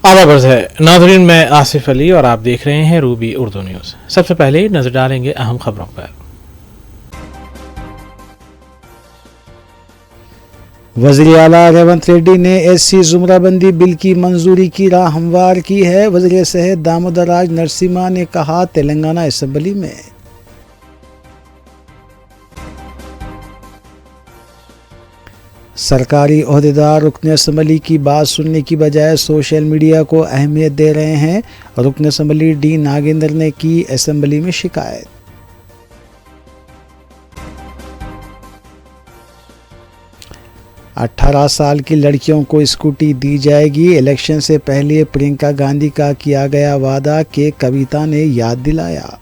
आवाज़ है नाज़रीन, मैं आसिफ अली और आप देख रहे हैं रूबी उर्दू न्यूज़। सबसे पहले नजर डालेंगे अहम खबरों पर। वज़ीर आला रेवंत रेड्डी ने एससी जुमराबंदी बिल की मंजूरी की राह हमवार की है। वज़ीर सेहत दामोदर राज नरसिम्हा ने कहा तेलंगाना असेंबली में सरकारी ओहदेदार रुकन असम्बली की बात सुनने की बजाय सोशल मीडिया को अहमियत दे रहे हैं। रुकन असम्बली डी नागेंद्र ने की असम्बली में शिकायत। अठारह साल की लड़कियों को स्कूटी दी जाएगी। इलेक्शन से पहले प्रियंका गांधी का किया गया वादा के कविता ने याद दिलाया।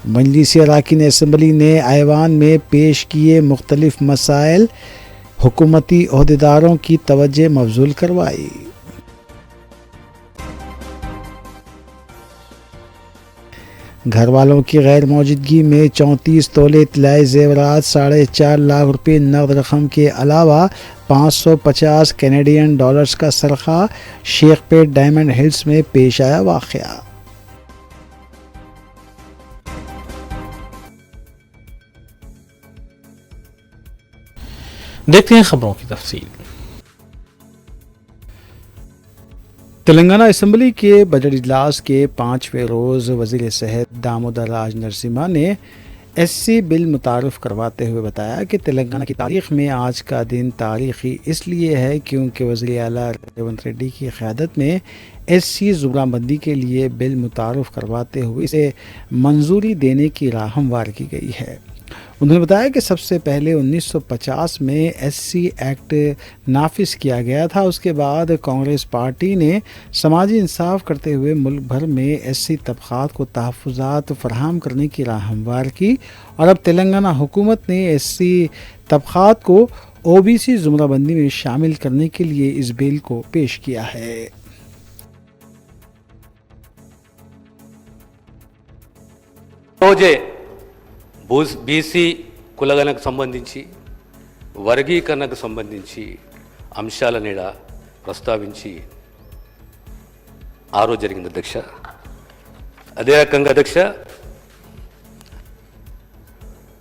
मजलिस अरकान असम्बली ने ऐवान में पेश किए मुख्तलिफ मसाइल, हुकूमती ओहदेदारों की तवज्जो मबजूल करवाई। घर वालों की गैर मौजूदगी में 34 तोले तिलाई जेवरात, 4.5 लाख रुपये नकद रकम के अलावा 550 कैनेडियन डॉलर्स का सरखा शेखपेट डायमंड हिल्स में पेश आया वाक़या। देखते हैं खबरों की तफसील। तेलंगाना असम्बली के बजट इजलास के 5वें रोज़ वज़ीर सेहत दामोदर राज नरसिम्हा ने एससी बिल मुतारफ़ करवाते हुए बताया कि तेलंगाना की तारीख़ में आज का दिन तारीख़ी इसलिए है क्योंकि वज़ीर आला रेवंत रेड्डी की क़यादत में एससी जुमराबंदी के लिए बिल मुतारफ़ करवाते हुए इसे मंजूरी देने की राह हमवार की गई है। उन्होंने बताया कि सबसे पहले 1950 में एससी एक्ट नाफिज किया गया था। उसके बाद कांग्रेस पार्टी ने समाजी इंसाफ करते हुए मुल्क भर में एससी तबक़ात को तहफ़्फ़ुज़ात फराहम करने की राह हमवार की और अब तेलंगाना हुकूमत ने एससी तबक़ात को ओबीसी जुमराबंदी में शामिल करने के लिए इस बिल को पेश किया है। బీసీ కులగణకు సంబంధించి వర్గీకరణకు సంబంధించి అంశాల నీడ ప్రస్తావించి ఆ రోజు జరిగింది అధ్యక్ష. అదే రకంగా అధ్యక్ష,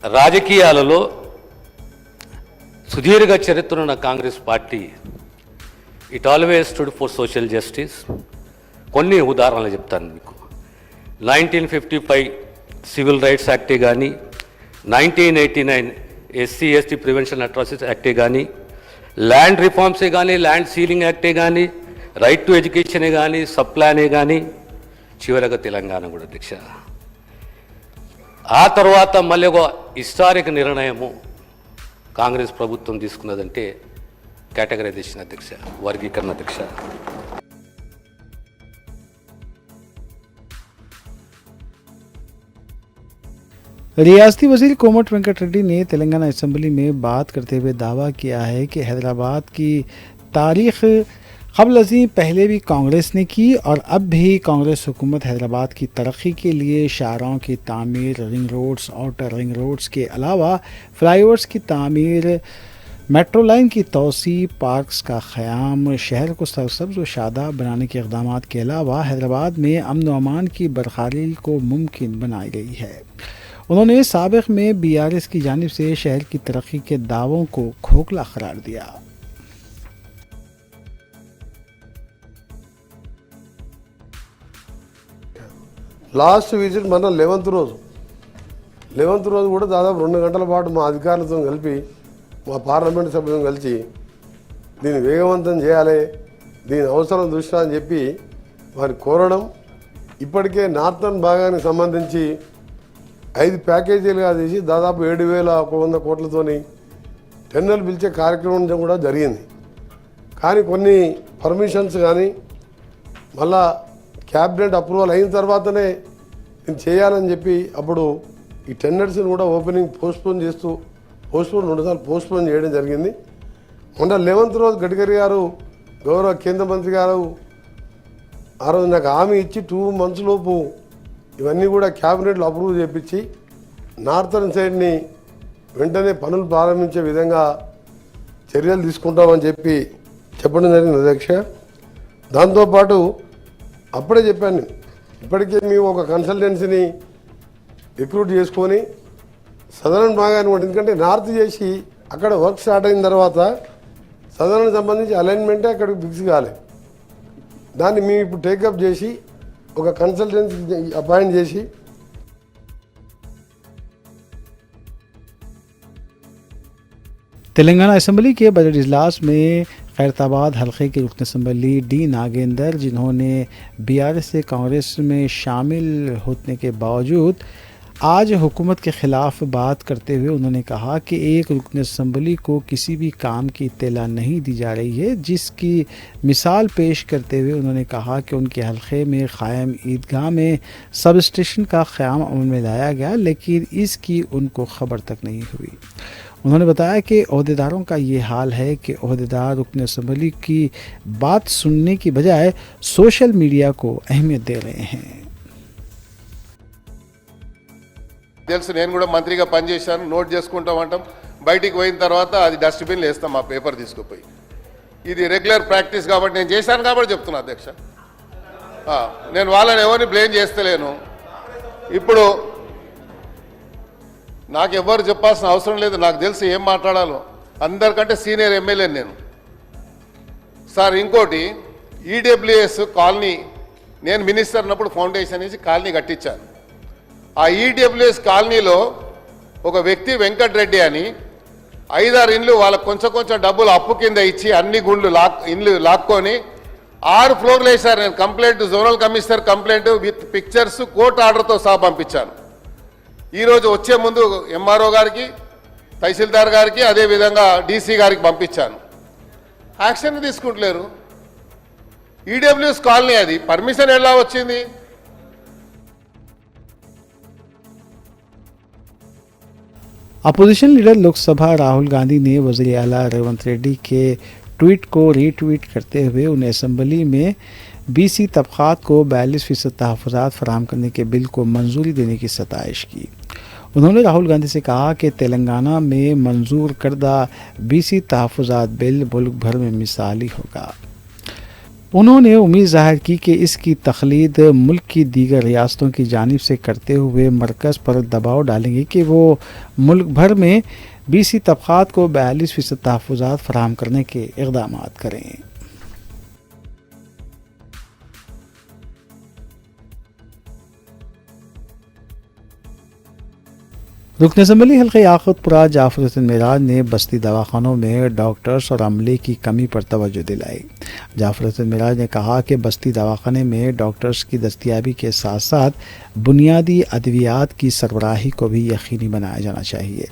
రాజకీయాలలో సుదీర్ఘ చరిత్ర ఉన్న Congress party it always stood for social justice. కొన్ని ఉదాహరణలు చెప్తాను మీకు. 1955 సివిల్ రైట్స్ యాక్టే కానీ, 1989 ఎస్సీ ఎస్టీ ప్రివెన్షన్ అట్రాసిటీస్ యాక్టే కానీ, ల్యాండ్ రిఫార్మ్సే కానీ, ల్యాండ్ సీలింగ్ యాక్టే కానీ, రైట్ టు ఎడ్యుకేషనే కానీ, సబ్ ప్లానే కానీ, చివరగా తెలంగాణ కూడా అధ్యక్ష. ఆ తర్వాత మళ్ళీ ఒక హిస్టారిక్ నిర్ణయము కాంగ్రెస్ ప్రభుత్వం తీసుకున్నదంటే కేటగరైజేషన్ అధ్యక్ష, వర్గీకరణ అధ్యక్ష. रियासती वज़ीर कोमट वेंकट रेड्डी ने तेलंगाना असम्बली में बात करते हुए दावा किया है कि हैदराबाद की तारीख़ क़ब्ल अज़ीं पहले भी कांग्रेस ने की और अब भी कांग्रेस हुकूमत हैदराबाद की तरक्की के लिए शाहराहों की तामीर, ring roads, outer ring roads के अलावा फ्लाईओवर्स की तामीर, मेट्रो लाइन की तोसी, पार्क्स का क़याम, शहर को सरसब्ज़ व शादाब बनाने के इक़दामात के अलावा हैदराबाद में अमन व अमान की बरक़रारी को मुमकिन बनाई गई है। उन्होंने साबिक़ में बीआरएस की जानिब से शहर की तरक्की के दावों को खोखला करार दिया। లాస్ట్ విజిట్ మన 11th రోజు కూడా దాదాపు 2 గంటల పాటు మా అధికారులతో కలిపి మా పార్లమెంట్ సభ్యులతో కలిసి దీన్ని వేగవంతం చేయాలి, దీని అవసరం దృష్ట్యా అని చెప్పి వారి కోరడం. ఇప్పటికే నార్థన్ భాగానికి సంబంధించి 5 ప్యాకేజీలుగా తీసి దాదాపు 7,100 కోట్లతోని టెండర్లు పిలిచే కార్యక్రమం కూడా జరిగింది. కానీ కొన్ని పర్మిషన్స్ కానీ మళ్ళా క్యాబినెట్ అప్రూవల్ అయిన తర్వాతనే నేను చేయాలని చెప్పి అప్పుడు ఈ టెండర్స్ని కూడా ఓపెనింగ్ పోస్ట్పోన్ 2 సార్లు పోస్ట్పోన్ చేయడం జరిగింది. మొన్న 11th రోజు గడ్కరీ గారు, గౌరవ కేంద్ర మంత్రి గారు ఆ రోజు నాకు హామీ ఇచ్చి 2 months లోపు ఇవన్నీ కూడా క్యాబినెట్లో అప్రూవ్ చేయించి నార్థన్ సైడ్ని వెంటనే పనులు ప్రారంభించే విధంగా చర్యలు తీసుకుంటామని చెప్పడం జరిగింది అధ్యక్ష. దాంతోపాటు అప్పుడే చెప్పాను నేను, ఇప్పటికే మేము ఒక కన్సల్టెన్సీని రిక్రూట్ చేసుకొని సదరన్ భాగాన్ని కూడా, ఎందుకంటే నార్త్ చేసి అక్కడ వర్క్ స్టార్ట్ అయిన తర్వాత సదరన్ సంబంధించి అలైన్మెంటే అక్కడికి ఫిక్స్ కాలే. దాన్ని మేము ఇప్పుడు టేకప్ చేసి ఒక కన్సల్టెన్సీ అపాయింట్ చేసి तेलंगाना असेंबली के बजट इजलास में खैरताबाद हल्के के रुकन असम्बली डी नागेंदर, जिन्होंने बीआरएस से कांग्रेस में शामिल होने के बावजूद आज हुकूमत के ख़िलाफ़ बात करते हुए उन्होंने कहा कि एक रुकन असम्बली को किसी भी काम की इत्तला नहीं दी जा रही है, जिसकी मिसाल पेश करते हुए उन्होंने कहा कि उनके हल्के में क़ायम ईदगाह में सब स्टेशन का क़याम अमल में लाया गया, लेकिन इसकी उनको ख़बर तक नहीं हुई। उन्होंने बताया कि अहदेदारों का ये हाल है कि अहदेदार रुकन असम्बली की बात सुनने की बजाय सोशल मीडिया को अहमियत दे रहे हैं। తెలుసు, నేను కూడా మంత్రిగా పనిచేశాను. నోట్ చేసుకుంటామంటాం, బయటికి పోయిన తర్వాత అది డస్ట్బిన్లో వేస్తాం ఆ పేపర్ తీసుకుపోయి. ఇది రెగ్యులర్ ప్రాక్టీస్ కాబట్టి నేను చేశాను కాబట్టి చెప్తున్నా అధ్యక్ష. నేను వాళ్ళని ఎవరిని బ్లేమ్ చేస్తలేను. ఇప్పుడు నాకు ఎవరు చెప్పాల్సిన అవసరం లేదు, నాకు తెలుసు ఏం మాట్లాడాలో. అందరికంటే సీనియర్ ఎమ్మెల్యే నేను సార్. ఇంకోటి, ఈడబ్ల్యూఎస్ కాలనీ నేను మినిస్టర్ ఉన్నప్పుడు ఫౌండేషన్ ఇచ్చి కాలనీ కట్టించాను. ఆ ఈడబ్ల్యూఎస్ కాలనీలో ఒక వ్యక్తి వెంకటరెడ్డి అని 5-6 ఇండ్లు వాళ్ళకు కొంచెం డబ్బులు అప్పు కింద ఇచ్చి అన్ని ఇండ్లు లాక్కొని 6 ఫ్లోర్లు వేశారు. నేను complaint zonal commissioner complaint with pictures court ఆర్డర్తో సహా పంపించాను. ఈరోజు వచ్చే ముందు ఎంఆర్ఓ గారికి, తహసీల్దార్ గారికి, అదేవిధంగా డీసీ గారికి పంపించాను. యాక్షన్ తీసుకుంటలేరు. ఈడబ్ల్యూఎస్ కాలనీ అది పర్మిషన్ ఎలా వచ్చింది? अपोजिशन लीडर लोकसभा राहुल गांधी ने वज़ीर आला रेवंत रेड्डी के ट्वीट को रीट्वीट करते हुए उन्हें असम्बली में बीसी तबक़ात को 42% तहफ़्फ़ुज़ात फराहम करने के बिल को मंजूरी देने की सताइश की। उन्होंने राहुल गांधी से कहा कि तेलंगाना में मंजूर करदा बीसी तहफ़्फ़ुज़ात बिल मुल्क भर में मिसाली होगा। उन्होंने उम्मीद ज़ाहिर की कि इसकी तखलीद मुल्क की दीगर रियासतों की जानिब से करते हुए मरकज़ पर दबाव डालेंगे कि वो मुल्क भर में बीसी तबक़ात को 42% तहफ़्फ़ुज़ात फराहम करने के इक़दाम करें। रुकन असम्बली हल्के याक़ूतपुरा जाफ़र हुसैन मेराज ने बस्ती दवाखानों में डॉक्टर्स और अमले की कमी पर तवज्जो दिलाई। जाफ़र हुसैन मेराज ने कहा कि बस्ती दवाखाने में डॉक्टर्स की दस्तियाबी के साथ साथ बुनियादी अद्वियात की सरबराही को भी यकीनी बनाया जाना चाहिए।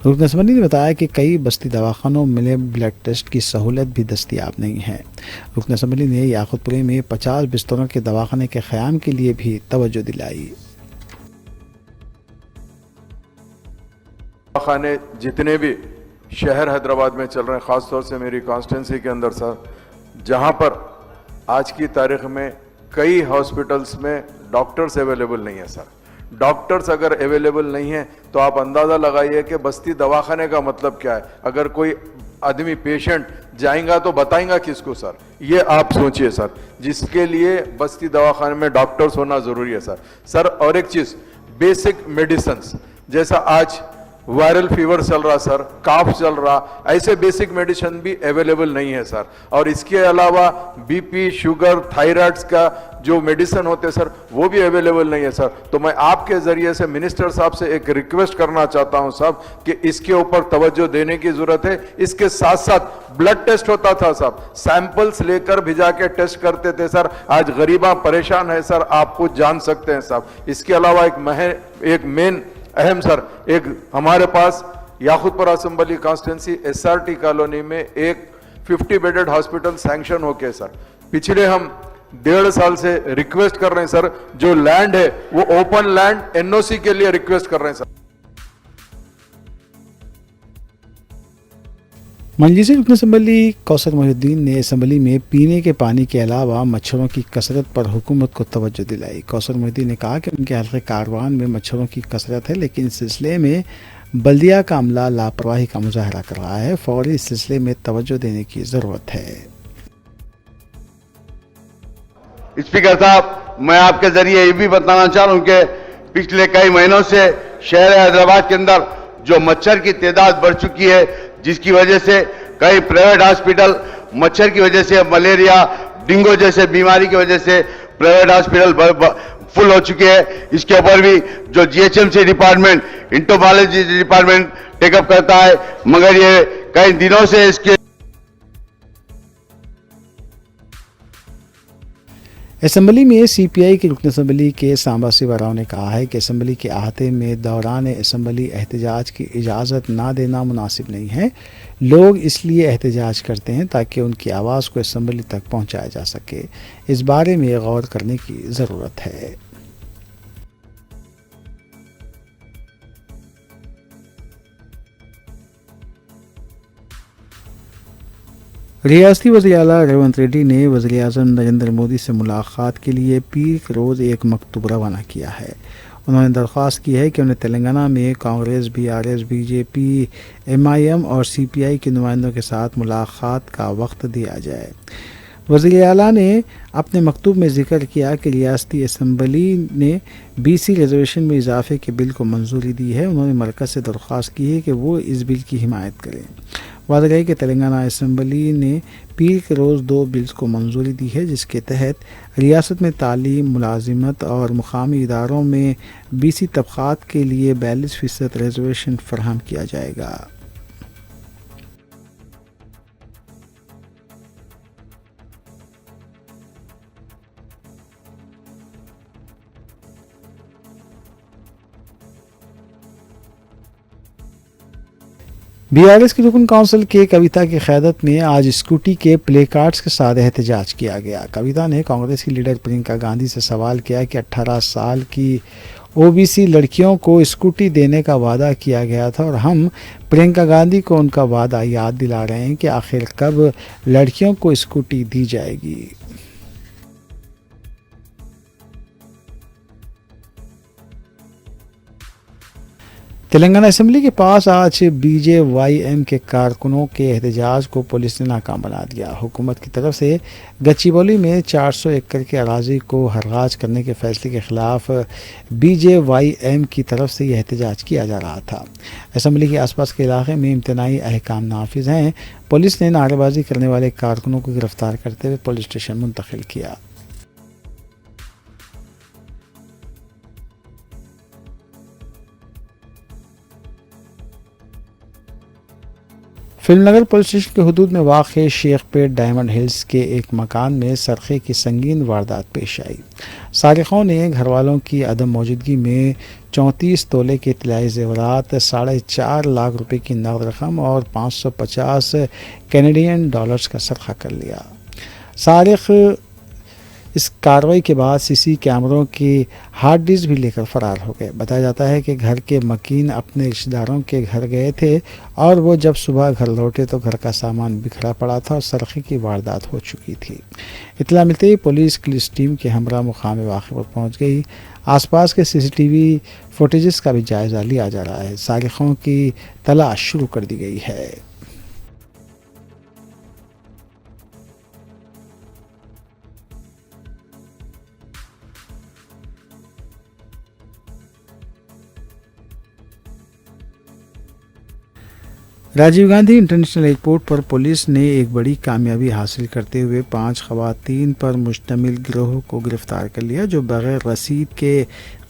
रुकन असम्बली ने बताया कि कई बस्ती दवाखानों में ब्लड टेस्ट की सहूलत भी दस्तियाब नहीं है। रुकन असम्बली ने याक़ूतपुरे में 50 बिस्तरों के दवाखाने के क़याम के लिए भी तवज्जो दिलाई। खाने जितने भी शहर हैदराबाद में चल रहे हैं, ख़ास तौर से मेरी कॉन्स्टिट्यूंसी के अंदर सर, जहां पर आज की तारीख में कई हॉस्पिटल्स में डॉक्टर्स अवेलेबल नहीं है सर। डॉक्टर्स अगर अवेलेबल नहीं है तो आप अंदाज़ा लगाइए कि बस्ती दवाखाने का मतलब क्या है। अगर कोई आदमी पेशेंट जाएगा तो बताएगा किसको सर, ये आप सोचिए सर। जिसके लिए बस्ती दवाखाने में डॉक्टर्स होना ज़रूरी है सर। और एक चीज़, बेसिक मेडिसिन, जैसा आज वायरल फीवर चल रहा सर, काफ चल रहा, ऐसे बेसिक मेडिसिन भी अवेलेबल नहीं है सर। और इसके अलावा बीपी, शुगर, थायराइड्स का जो मेडिसिन होते हैं सर, वो भी अवेलेबल नहीं है सर। तो मैं आपके ज़रिए से मिनिस्टर साहब से एक रिक्वेस्ट करना चाहता हूं साहब कि इसके ऊपर तवज्जो देने की ज़रूरत है। इसके साथ साथ ब्लड टेस्ट होता था साहब, सैंपल्स लेकर भिजा के टेस्ट करते थे सर। आज गरीबा परेशान है सर, आप खुद जान सकते हैं साहब। इसके अलावा एक मेन अहम सर, एक हमारे पास याक़ूतपुरा असम्बली कॉन्स्टिट्यूंसी SRT कॉलोनी में एक 50 बेडेड हॉस्पिटल सैंक्शन होके सर, पिछले हम 1.5 साल से रिक्वेस्ट कर रहे हैं सर। जो लैंड है वो ओपन लैंड NOC के लिए रिक्वेस्ट कर रहे हैं सर। मंजलिस रुकन असम्बली कौसर मोहिउद्दीन ने असम्बली में पीने के पानी के अलावा मच्छरों की कसरत पर हुकूमत को तवज्जो दिलाई। कौसर मोहिउद्दीन ने कहा कि उनके हल्के कारवान में मच्छरों की कसरत है, लेकिन इस सिलसिले में बल्दिया का अमला लापरवाही का मुजाहरा कर रहा है। फौरी इस सिलसिले में तवज्जो देने की ज़रूरत है। स्पीकर साहब, मैं आपके जरिए ये भी बताना चाह रहा हूं कि पिछले कई महीनों से शहर हैदराबाद के अंदर जो मच्छर की तादाद बढ़ चुकी है, जिसकी वजह से कई प्राइवेट हॉस्पिटल मच्छर की वजह से, मलेरिया, डेंगू जैसे बीमारी की वजह से प्राइवेट हॉस्पिटल फुल हो चुके हैं। इसके ऊपर भी जो GHMC department, entomology department take up करता है, मगर ये कई दिनों से इसके असेंबली में सीपीआई के रुकन असेंबली के सांबा सिवा राव ने कहा है कि असेंबली के अहाते में दौरान असेंबली एहतजाज की इजाज़त ना देना मुनासिब नहीं है। लोग इसलिए एहतजाज करते हैं ताकि उनकी आवाज़ को असेंबली तक पहुंचाया जा सके। इस बारे में गौर करने की ज़रूरत है। रियासती वज़ीर आला रेवंत रेड्डी ने वज़ीर आज़म नरेंद्र मोदी से मुलाकात के लिए पीर के रोज़ एक मकतूब रवाना किया है। उन्होंने दरख्वास्त की है कि उन्हें तेलंगाना में कांग्रेस, बीआरएस, बीजेपी, एमआईएम और सीपीआई के नुमाइंदों के साथ मुलाकात का वक्त दिया जाए। वज़ीर आला ने अपने मकतूब में जिक्र किया कि रियासती असम्बली ने बीसी रिजर्वेशन में इजाफे के बिल को मंजूरी दी है। उन्होंने मरकज़ से दरख्वास्त की है कि वो इस बिल की हिमायत करें। वादा है कि तेलंगाना असम्बली ने पीर के रोज़ 2 बिल्स को मंजूरी दी है, जिसके तहत रियासत में तालीम, मुलाजिमत और मुकामी इदारों में बीसी तबक़ात के लिए 42% रिजर्वेशन फराहम किया जाएगा। बीआरएस की रुकन काउंसिल के कविता की क़यादत में आज स्कूटी के प्ले कार्ड्स के साथ एहतजाज किया गया। कविता ने कांग्रेस की लीडर प्रियंका गांधी से सवाल किया कि 18 साल की ओबीसी लड़कियों को स्कूटी देने का वादा किया गया था और हम प्रियंका गांधी को उनका वादा याद दिला रहे हैं कि आखिर कब लड़कियों को स्कूटी दी जाएगी। तेलंगाना असेंबली के पास आज बीजेवाईएम के कारकुनों के एहतजाज को पुलिस ने नाकाम बना दिया। हुकूमत की तरफ से गच्चीबौली में 400 एकड़ के अराजी को हरगाज करने के फैसले के खिलाफ बीजेवाईएम की तरफ से यह एहतजाज किया जा रहा था। असेंबली के आसपास के इलाके में इम्तनाई अहकाम नाफिज हैं। पुलिस ने नारेबाजी करने वाले कारकुनों को गिरफ्तार करते हुए पुलिस स्टेशन मुंतकिल किया। फिल्मनगर पुलिस स्टेशन के हुदूद में वाक़ शेखपेट डायमंड हिल्स के एक मकान में सरखे की संगीन वारदात पेश आई। सारिकों ने घर वालों की अदम मौजूदगी में 34 तोले के इत्तलाई ज़ेवरात, 4.5 लाख रुपए की नकद रकम और 550 कैनेडियन डॉलर्स का सरखा कर लिया। सारिक इस कार्रवाई के बाद सीसी कैमरों की हार्ड डिस्क भी लेकर फरार हो गए। बताया जाता है कि घर के मकीन अपने रिश्तेदारों के घर गए थे और वो जब सुबह घर लौटे तो घर का सामान बिखरा पड़ा था और सरखे की वारदात हो चुकी थी। इत्तला मिलते ही पुलिस टीम के हमरा मुकाम वाक़े पर पहुंच गई। आसपास के सीसीटीवी फुटेजेस का भी जायज़ा लिया जा रहा है। सारिकों की तलाश शुरू कर दी गई है। राजीव गांधी इंटरनेशनल एयरपोर्ट पर पुलिस ने एक बड़ी कामयाबी हासिल करते हुए 5 ख़वातीन पर मुश्तमिल गिरोह को गिरफ्तार कर लिया, जो बग़ैर रसीद के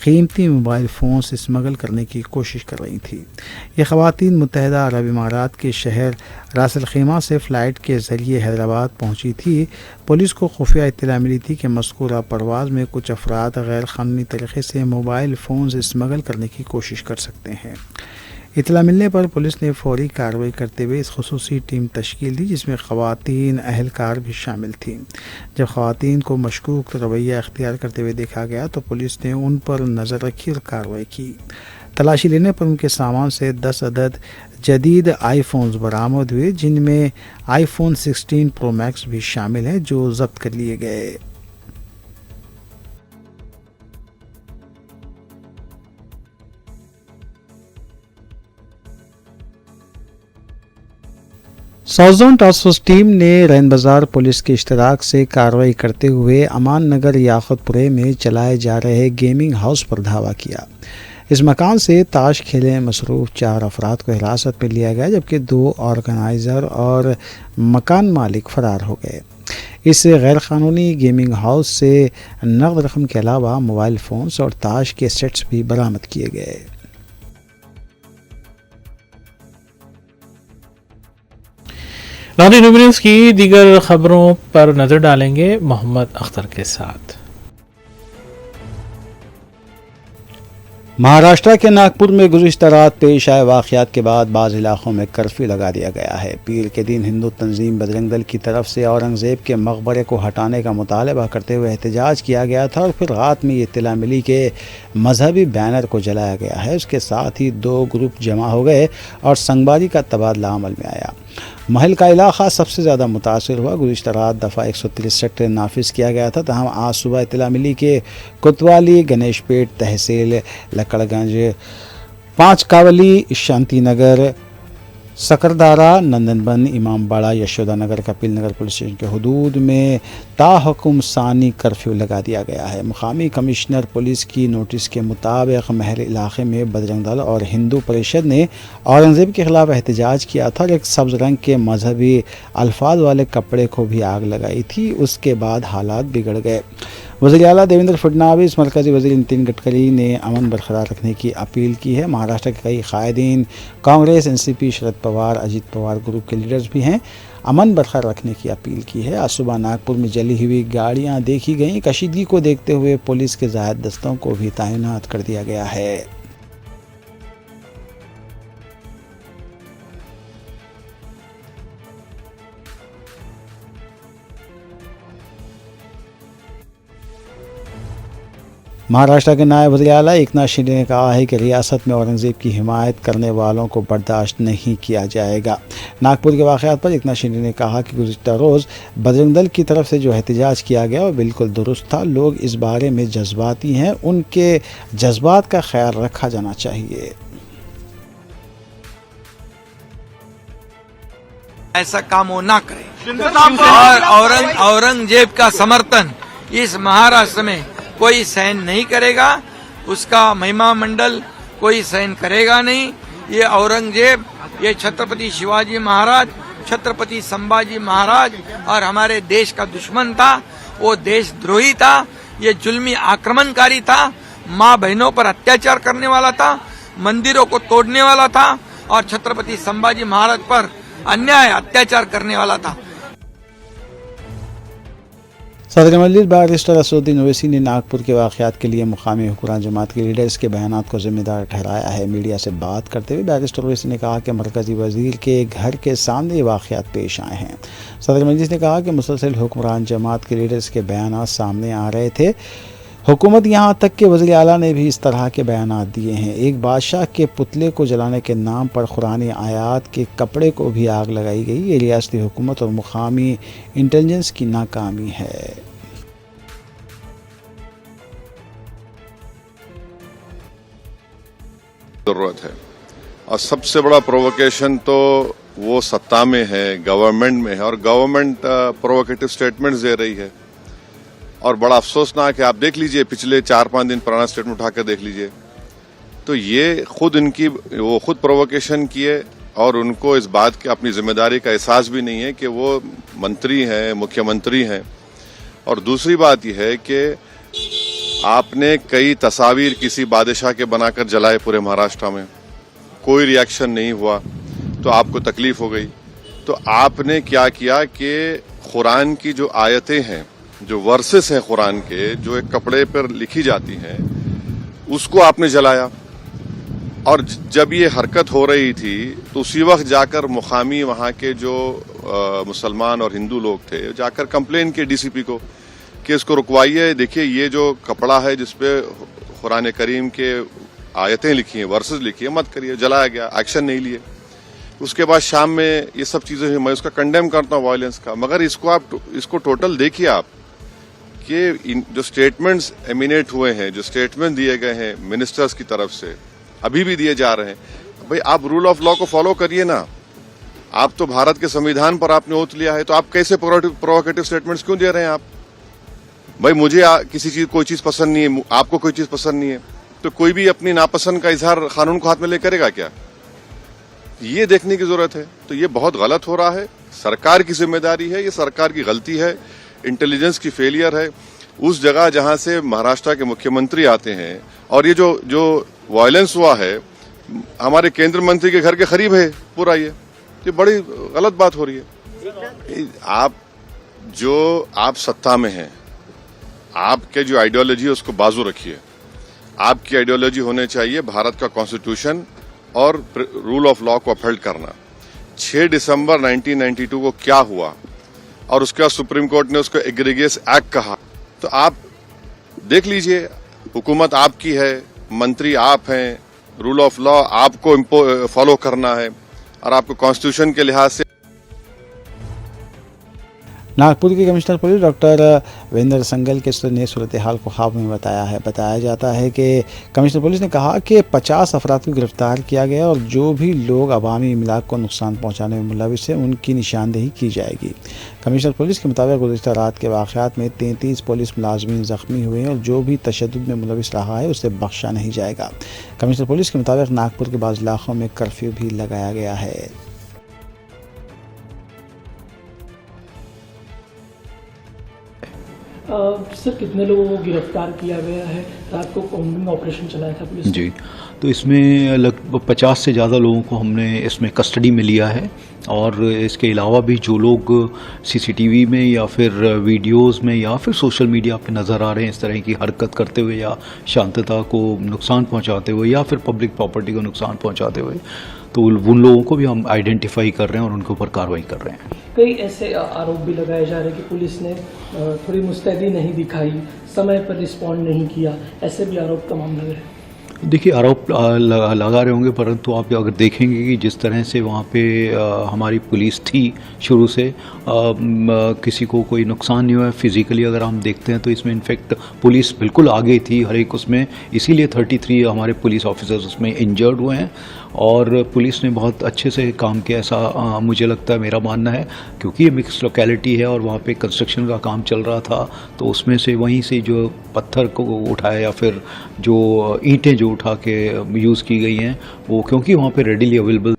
कीमती मोबाइल फ़ोन्स स्मगल करने की कोशिश कर रही थी। ये ख़वातीन मुत्तहिदा अरब इमारात के शहर रास अल खीमा से फ़्लाइट के ज़रिए हैदराबाद पहुंची थी। पुलिस को खुफिया इत्तला मिली थी कि मज़कूरा परवाज़ में कुछ अफराद गैर क़ानूनी तरीक़े से मोबाइल फ़ोन्स स्मगल करने की कोशिश कर सकते हैं। इत्तला मिलने पर पुलिस ने फौरी कार्रवाई करते हुए इस खुसूसी टीम तश्कील दी, जिसमें ख़वातीन अहलकार भी शामिल थीं। जब ख़वातीन को मशकूक रवैया अख्तियार करते हुए देखा गया तो पुलिस ने उन पर नज़र रखी और कार्रवाई की। तलाशी लेने पर उनके सामान से 10 अदद जदीद आईफोन्स बरामद हुए, जिनमें आईफोन 16 प्रो मैक्स भी शामिल हैं, जो जब्त कर लिए गए। South zone task force team ने रैन बाजार पुलिस के इश्तराक से कार्रवाई करते हुए अमान नगर याकतपुरे में चलाए जा रहे गेमिंग हाउस पर धावा किया। इस मकान से ताश खेले मसरूफ़ 4 अफराद को हिरासत में लिया गया, जबकि 2 ऑर्गेनाइज़र और मकान मालिक फरार हो गए। इस गैर क़ानूनी गेमिंग हाउस से नकद रकम के अलावा मोबाइल फ़ोन्स और ताश के सेट्स भी बरामद किए गए। नाज़रीन न्यूज़ की दीगर खबरों पर नज़र डालेंगे मोहम्मद अख्तर के साथ। महाराष्ट्र के नागपुर में गुज़िश्ता रात पेश आए वाक़यात के बाद बाज़ इलाक़ों में कर्फ्यू लगा दिया गया है। पीर के दिन हिंदू तंजीम बजरंग दल की तरफ से औरंगज़ेब के मकबरे को हटाने का मुतालबा करते हुए एहतजाज किया गया था और फिर रात में ये इत्तला मिली कि मजहबी बैनर को जलाया गया है। उसके साथ ही 2 ग्रुप जमा हो गए और संगबारी का तबादला अमल में आया। महल का इलाका सबसे ज़्यादा मुतासर हुआ। गुज़िश्ता रात दफ़ा 163 नाफिज किया गया था, तहम आज सुबह इत्तला मिली कि कोतवाली, गणेशपेट तहसील, लकड़गंज, 5 कावली, शांति नगर, सकरदारा, नंदनबन, इमामबाड़ा, यशोदा नगर, कपिल नगर पुलिस स्टेशन के हदूद में ताहुकुम सानी कर्फ्यू लगा दिया गया है। मुकामी कमिश्नर पुलिस की नोटिस के मुताबिक महल इलाके में बजरंग दल और हिंदू परिषद ने औरंगज़ेब के ख़िलाफ़ एहतजाज किया था और एक सब्ज़ रंग के मजहबी अल्फाज वाले कपड़े को भी आग लगाई थी। उसके बाद हालात बिगड़ गए। वज़ीर आला देवेंद्र फडणवीस, मरकज़ी वज़ीर नितिन गडकरी ने अमन बरकरार रखने की अपील की है। महाराष्ट्र के कई कायदीन, कांग्रेस, एनसीपी, शरद पवार, अजीत पवार ग्रुप के लीडर्स भी हैं, अमन बरकरार रखने की अपील की है। आज सुबह नागपुर में जली हुई गाड़ियां देखी गईं। कशीदगी को देखते हुए पुलिस के ज़ायद दस्तों को भी तैनात कर दिया गया है। महाराष्ट्र के नायब वज़ीर आला एकनाथ शिंदे ने कहा है कि रियासत में औरंगज़ेब की हिमायत करने वालों को बर्दाश्त नहीं किया जाएगा। नागपुर के वाक़यात पर एकनाथ शिंदे ने कहा कि गुज़िश्ता रोज़ बजरंग दल की तरफ से जो एहतजाज किया गया वो बिल्कुल दुरुस्त था। लोग इस बारे में जज्बाती हैं, उनके जज्बात का ख्याल रखा जाना चाहिए। ऐसा काम वो ना करे और औरंगजेब का समर्थन इस महाराष्ट्र में कोई सहन नहीं करेगा, उसका महिमा मंडल कोई सहन करेगा नहीं। ये औरंगजेब, ये छत्रपति शिवाजी महाराज, छत्रपति संभाजी महाराज और हमारे देश का दुश्मन था, वो देशद्रोही था, ये जुल्मी आक्रमणकारी था, माँ बहनों पर अत्याचार करने वाला था, मंदिरों को तोड़ने वाला था और छत्रपति संभाजी महाराज पर अन्याय अत्याचार करने वाला था। सदर मजलिस बैरिस्टर असदुद्दीन ओवैसी ने नागपुर के वाक़यात के लिए मुकामी हुक्मरान जमात के लीडर्स के बयानात को जिम्मेदार ठहराया है। मीडिया से बात करते हुए बैरिस्टर ओवैसी ने कहा कि मरकज़ी वज़ीर के घर के सामने ये वाक़यात पेश आए हैं। सदर मजलिस ने कहा कि मुसलसल हुक्मरान जमात के लीडर्स के बयानात सामने आ रहे थे। हुकूमत यहाँ तक कि वज़ीर आला ने भी इस तरह के बयानात दिए हैं। एक बादशाह के पुतले को जलाने के नाम पर कुरानी आयात के कपड़े को भी आग लगाई गई। ये रियासती हुकूमत और मुकामी इंटेलिजेंस की नाकामी है। जरूरत है और सबसे बड़ा प्रोवोकेशन तो वो सत्ता में है, गवर्नमेंट में है और गवर्नमेंट प्रोवोकेटिव स्टेटमेंट्स दे रही है। और बड़ा अफसोसनाक है, आप देख लीजिए पिछले 4-5 दिन पुराना स्टेटमेंट उठाकर देख लीजिए, तो ये खुद वो खुद प्रोवोकेशन किए और उनको इस बात की अपनी जिम्मेदारी का एहसास भी नहीं है कि वो मंत्री हैं, मुख्यमंत्री हैं। और दूसरी बात यह है कि आपने कई तस्वीर किसी बादशाह के बनाकर जलाए पूरे महाराष्ट्र में, कोई रिएक्शन नहीं हुआ, तो आपको तकलीफ हो गई। तो आपने क्या किया कि कुरान की जो आयतें हैं, जो वर्सेस हैं कुरान के, जो एक कपड़े पर लिखी जाती हैं, उसको आपने जलाया। और जब ये हरकत हो रही थी तो उसी वक्त जाकर मुकामी वहाँ के जो मुसलमान और हिंदू लोग थे, जाकर कंप्लेन किए डीसीपी को कि इसको रुकवाइए। देखिए ये जो कपड़ा है जिसपे कुरान करीम के आयतें लिखी हैं, वर्सेस लिखी है, मत करिए। जलाया गया, एक्शन नहीं लिए। उसके बाद शाम में ये सब चीजें हुई। मैं उसका कंडेम करता हूँ वायलेंस का, मगर इसको टोटल देखिए आप कि जो स्टेटमेंट्स एमिनेट हुए हैं, जो स्टेटमेंट दिए गए हैं मिनिस्टर्स की तरफ से, अभी भी दिए जा रहे हैं। भाई आप रूल ऑफ लॉ को फॉलो करिए ना। आप तो भारत के संविधान पर आपने ओथ लिया है, तो आप कैसे प्रोवोकेटिव स्टेटमेंट्स क्यों दे रहे हैं आप? भाई मुझे किसी चीज कोई चीज पसंद नहीं है, आपको कोई चीज पसंद नहीं है, तो कोई भी अपनी नापसंद का इजहार कानून को हाथ में ले करेगा क्या? ये देखने की जरूरत है। तो ये बहुत गलत हो रहा है, सरकार की जिम्मेदारी है, ये सरकार की गलती है, इंटेलिजेंस की फेलियर है। उस जगह जहां से महाराष्ट्र के मुख्यमंत्री आते हैं और ये जो वायलेंस हुआ है हमारे केंद्र मंत्री के घर के करीब है पूरा, ये बड़ी गलत बात हो रही है। आप सत्ता में हैं, आपके जो आइडियोलॉजी है उसको बाजू रखिए। आपकी आइडियोलॉजी होने चाहिए भारत का कॉन्स्टिट्यूशन और रूल ऑफ लॉ को अपहोल्ड करना। 6 दिसंबर 1992 को क्या हुआ और उसके बाद सुप्रीम कोर्ट ने उसको एग्रीगियस एक्ट कहा, तो आप देख लीजिए, हुकूमत आपकी है, मंत्री आप हैं, रूल ऑफ लॉ आपको फॉलो करना है और आपको कॉन्स्टिट्यूशन के लिहाज से। नागपुर के कमिश्नर पुलिस डॉक्टर वीरेंद्र संगल के ने सूरत हाल को ख्वाब में बताया है। बताया जाता है कि कमिश्नर पुलिस ने कहा कि 50 अफराद को गिरफ्तार किया गया और जो भी लोग अवामी इमलाक को नुकसान पहुंचाने में मुलविस हैं उनकी निशानदेही की जाएगी। कमिश्नर पुलिस के मुताबिक गुज़िश्ता रात के वाक़यात में 33 पुलिस मुलाजमीन ज़ख्मी हुए हैं और जो भी तशद्दुद में मुलविस रहा है उसे बख्शा नहीं जाएगा। कमिश्नर पुलिस के मुताबिक नागपुर के बाज़ इलाक़ों में कर्फ्यू भी लगाया गया है। सर, कितने लोगों को गिरफ्तार किया गया है? रात को कॉम्बिंग ऑपरेशन चलाया था पुलिस ने? जी, तो इसमें लगभग 50 से ज़्यादा लोगों को हमने इसमें कस्टडी में लिया है और इसके अलावा भी जो लोग सीसीटीवी में या फिर वीडियोस में या फिर सोशल मीडिया पे नज़र आ रहे हैं इस तरह की हरकत करते हुए या शांतता को नुकसान पहुंचाते हुए या फिर पब्लिक प्रॉपर्टी को नुकसान पहुंचाते हुए, तो उन लोगों को भी हम आइडेंटिफाई कर रहे हैं और उनके ऊपर कार्रवाई कर रहे हैं। कई ऐसे आरोप भी लगाए जा रहे हैं कि पुलिस ने थोड़ी मुस्तैदी नहीं दिखाई, समय पर रिस्पॉन्ड नहीं किया, ऐसे भी आरोप तमाम लग रहे हैं। देखिए, आरोप लगा रहे होंगे, परंतु आप अगर देखेंगे कि जिस तरह से वहाँ पे हमारी पुलिस थी शुरू से, किसी को कोई नुकसान नहीं हुआ फिजिकली। अगर हम देखते हैं तो इसमें इनफैक्ट पुलिस बिल्कुल आगे थी हर एक उसमें, इसीलिए 33 हमारे पुलिस ऑफिसर्स उसमें इंजर्ड हुए हैं और पुलिस ने बहुत अच्छे से काम किया, ऐसा मुझे लगता है, मेरा मानना है, क्योंकि ये मिक्स लोकेलिटी है और वहाँ पे कंस्ट्रक्शन का काम चल रहा था, तो उसमें से वहीं से जो पत्थर को उठाया या फिर जो ईंटें जो उठा के यूज़ की गई हैं वो, क्योंकि वहाँ पे रेडीली अवेलेबल।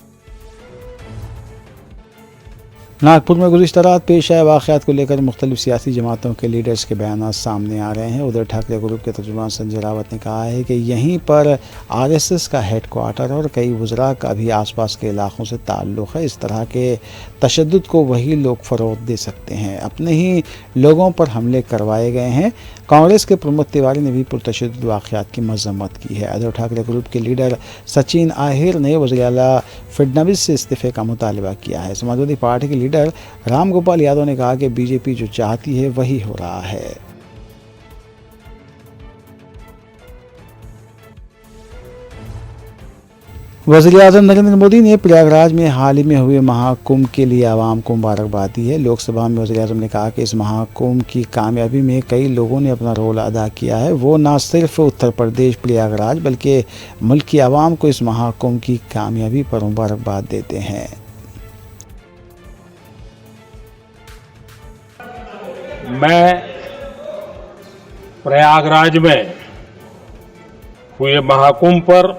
नागपुर में गुज़िश्ता रात पेश आए वाक़यात को लेकर मुख्तलिफ सियासी जमातों के लीडर्स के बयान सामने आ रहे हैं। उधर ठाकरे ग्रुप के तर्जुमान संजय रावत ने कहा है कि यहीं पर आरएसएस का हेडक्वार्टर और कई वज़रा का भी आसपास के इलाक़ों से ताल्लुक़ है। इस तरह के तशद्दुद को वही लोग फ़रोग़ दे सकते हैं। अपने ही लोगों पर हमले करवाए गए हैं। कांग्रेस के प्रमोद तिवारी ने भी पुरतशद्दुद वाक़यात की मज़म्मत की है। उधर ठाकरे ग्रुप के लीडर सचिन आहिर ने वज़ीर आला फडणवीस से इस्तीफ़े का मुतालबा किया है। समाजवादी पार्टी के लीडर राम गोपाल यादव ने कहा कि बीजेपी जो चाहती है वही हो रहा है। वज़ीर-ए-आज़म नरेंद्र मोदी ने प्रयागराज में हाल ही में हुए महाकुंभ के लिए आवाम को मुबारकबाद दी है। लोकसभा में वज़ीर-ए-आज़म ने कहा कि इस महाकुंभ की कामयाबी में कई लोगों ने अपना रोल अदा किया है। वो न सिर्फ उत्तर प्रदेश प्रयागराज बल्कि मुल्क की आवाम को इस महाकुंभ की कामयाबी पर मुबारकबाद देते हैं। मैं प्रयागराज में हुए महाकुंभ पर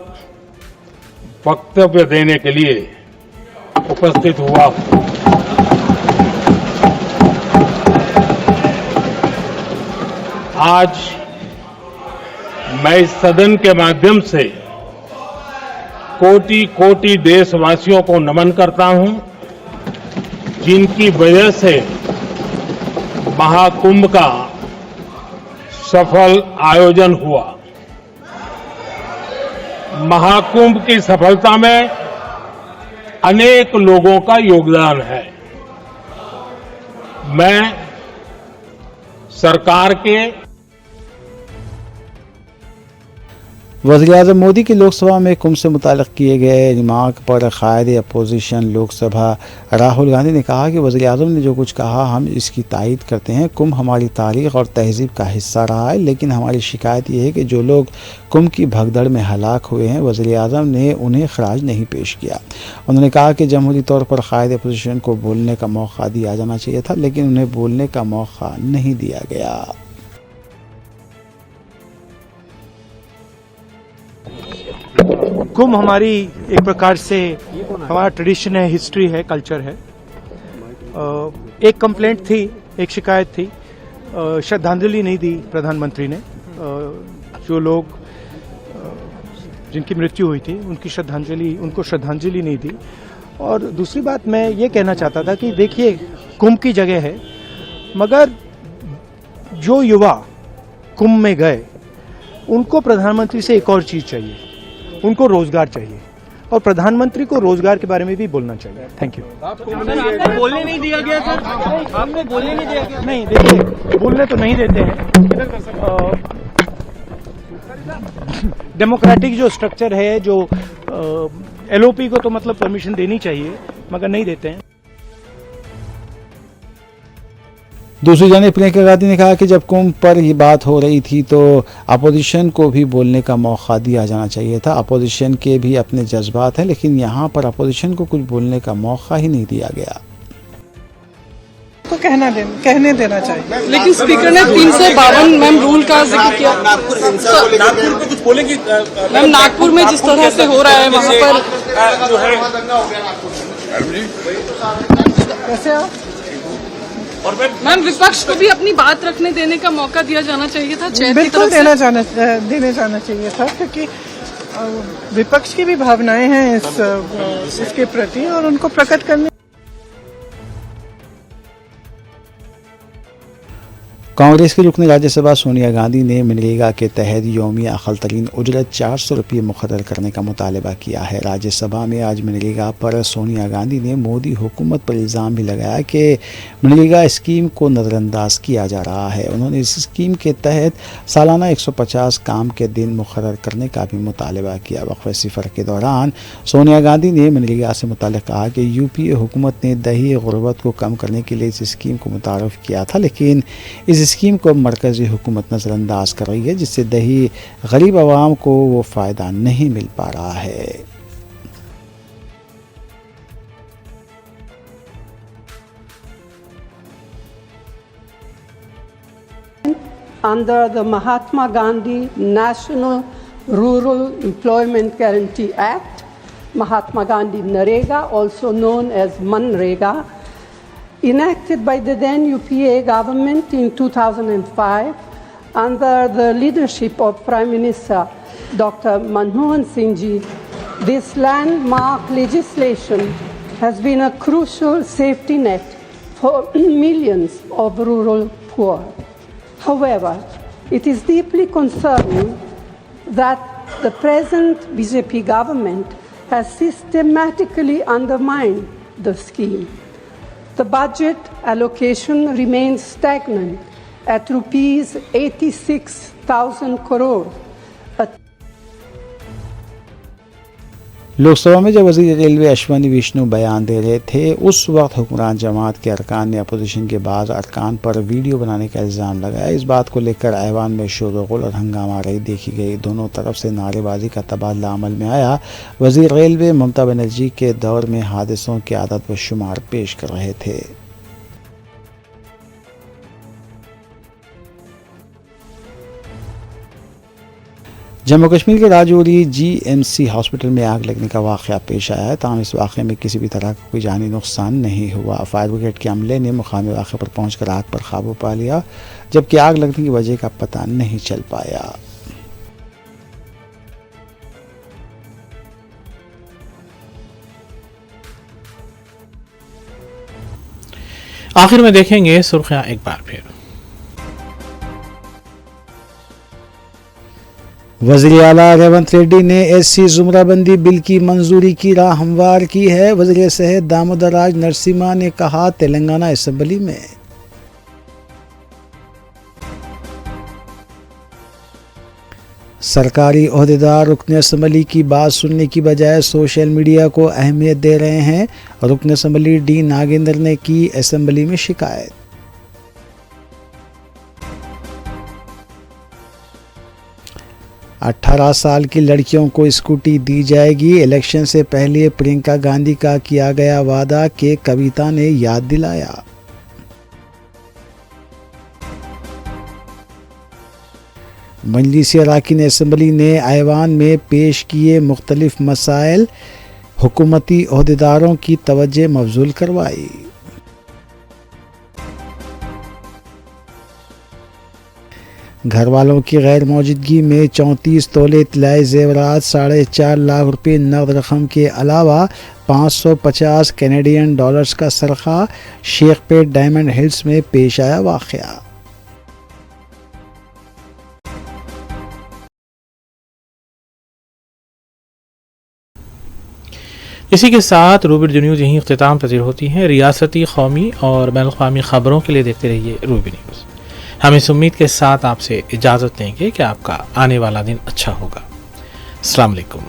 वक्तव्य देने के लिए उपस्थित हुआ हूं। आज मैं इस सदन के माध्यम से कोटि कोटि देशवासियों को नमन करता हूं, जिनकी वजह से महाकुंभ का सफल आयोजन हुआ। महाकुंभ की सफलता में अनेक लोगों का योगदान है। मैं सरकार के वज़ीर-ए-आज़म मोदी की लोकसभा में कुंभ से मुताल्लिक़ किए गए रिमार्क पर क़ायद अपोजिशन लोकसभा राहुल गांधी ने कहा कि वज़ीर-ए-आज़म ने जो कुछ कहा हम इसकी तायीद करते हैं। कुंभ हमारी तारीख़ और तहज़ीब का हिस्सा रहा है, लेकिन हमारी शिकायत ये है कि जो लोग कुंभ की भगदड़ में हलाक हुए हैं वज़ीर-ए-आज़म ने उन्हें ख़राज नहीं पेश किया। उन्होंने कहा कि जमहूरी तौर पर क़ायद अपोजिशन को बोलने का मौका दिया जाना चाहिए था, लेकिन उन्हें बोलने का मौका नहीं दिया गया। कुंभ हमारी एक प्रकार से हमारा ट्रेडिशन है, हिस्ट्री है, कल्चर है। एक कंप्लेंट थी, एक शिकायत थी, श्रद्धांजलि नहीं दी प्रधानमंत्री ने। जो लोग जिनकी मृत्यु हुई थी उनको श्रद्धांजलि नहीं दी। और दूसरी बात मैं ये कहना चाहता था कि देखिए कुंभ की जगह है, मगर जो युवा कुंभ में गए उनको प्रधानमंत्री से एक और चीज़ चाहिए, उनको रोजगार चाहिए, और प्रधानमंत्री को रोजगार के बारे में भी बोलना चाहिए। Thank you. आपको बोलने नहीं दिया गया सर? आपको बोलने नहीं दिया गया? नहीं, देखिए बोलने तो नहीं देते हैं। डेमोक्रेटिक जो स्ट्रक्चर है, जो एलओपी को तो मतलब परमिशन देनी चाहिए, मगर नहीं देते हैं। दूसरी जानिब प्रियंका गांधी ने कहा कि जब कुंभ पर ये बात हो रही थी तो अपोजिशन को भी बोलने का मौका दिया जाना चाहिए था। अपोजिशन के भी अपने जज्बात हैं, लेकिन यहाँ पर अपोजिशन को कुछ बोलने का मौका ही नहीं दिया गया। को कहने देना चाहिए, लेकिन स्पीकर ने 352 मैम रूल का जिक्र किया। नागपुर पे कुछ बोलेंगे मैम, नागपुर में जिस तरह से हो रहा है वहाँ पर जो है कैसे आप मैम विपक्ष को भी अपनी बात रखने देने का मौका दिया जाना चाहिए था। बिल्कुल देने जाना चाहिए था, क्योंकि विपक्ष की भी भावनाएं हैं इसके प्रति और उनको प्रकट करने। कांग्रेस की रुकन राज्यसभा सोनिया गांधी ने मनरेगा के तहत यौमिया अक़ल तरीन उजरत 400 रुपये मुक़र्रर करने का मुतालबा किया है। राज्यसभा में आज मनरेगा पर सोनिया गांधी ने मोदी हुकूमत पर इल्ज़ाम भी लगाया कि मनरेगा स्कीम को नज़रअंदाज किया जा रहा है। उन्होंने इस स्कीम के तहत सालाना 150 काम के दिन मुक़र्रर करने का भी मुतालबा किया। वक़्फ़े सिफ़र के दौरान सोनिया गांधी ने मनरेगा से मुताल्लिक़ कहा कि यूपीए हुकूमत ने दही गुर्बत को कम करने के लिए इस स्कीम को मुतारफ़ किया था, लेकिन इस स्कीम को मरकज़ी हुकूमत नज़रअंदाज कर रही है, जिससे दही गरीब आवाम को वो फ़ायदा नहीं मिल पा रहा है। Under the Mahatma Gandhi National Rural Employment Guarantee Act, Mahatma Gandhi Narega, also known as Manrega, enacted by the then UPA government in 2005 under the leadership of Prime Minister Dr. Manmohan Singh ji. This landmark legislation has been a crucial safety net for millions of rural poor. However, it is deeply concerning that the present BJP government has systematically undermined the scheme. The budget allocation remains stagnant at rupees 86,000 crore. Lok Sabha में जब वज़ीर railway Ashwini वैष्णु बयान दे रहे थे, उस वक्त हुक्मरान जमात के अरकान ने अपोजिशन के बाद अरकान पर वीडियो बनाने का इल्ज़ाम लगाया। इस बात को लेकर ऐवान में शोरगुल और हंगामा रही देखी गई। दोनों तरफ से नारेबाजी का तबादला अमल में आया। वज़ीर रेलवे ममता बनर्जी के दौर में हादसों के आदत व शुमार पेश कर रहे थे। जम्मू कश्मीर के राजौरी जीएमसी हॉस्पिटल में आग लगने का वाक़या पेश आया है। ताहम इस वाक़े में किसी भी तरह का कोई जानी नुकसान नहीं हुआ। फायर ब्रिगेड के अमले ने मुकामी वाक़े पर पहुंचकर आग पर काबू पा लिया, जबकि आग लगने की वजह का पता नहीं चल पाया। आखिर में देखेंगे सुर्खियां एक बार फिर। वज़ीर आला रेवंत रेड्डी ने एससी जुमराबंदी बिल की मंजूरी की राह हमवार की है। वज़ीर सेहत दामोदर राज नरसिम्हा ने कहा तेलंगाना असेंबली में। सरकारी ओहदेदार रुकन असम्बली की बात सुनने की बजाय सोशल मीडिया को अहमियत दे रहे हैं। रुकन असम्बली डी नागेंद्र ने की असम्बली में शिकायत। अठारह साल की लड़कियों को स्कूटी दी जाएगी। इलेक्शन से पहले प्रियंका गांधी का किया गया वादा के कविता ने याद दिलाया। मजलिस अरकान असम्बली ने ऐवान में पेश किए मुख्तलिफ मसाइल, हुकूमती ओहदेदारों की तवज्जो मबजूल करवाई। घर वालों की गैर मौजूदगी में 34 तोले इतलाई जेवरात, 4.5 लाख रुपये नकद रकम के अलावा 550 कैनेडियन डॉलर्स का सरखा शेखपेट डायमंड हिल्स में पेश आया वाक़या। इसी के साथ रूबी न्यूज़ यहीं इख्तिताम पजीर होती हैं। रियासती, कौमी और बैनुल-अक़वामी खबरों के लिए देखते रहिए रूबी न्यूज़। हम इस उम्मीद के साथ आपसे इजाज़त देंगे कि आपका आने वाला दिन अच्छा होगा। अस्सलाम वालेकुम।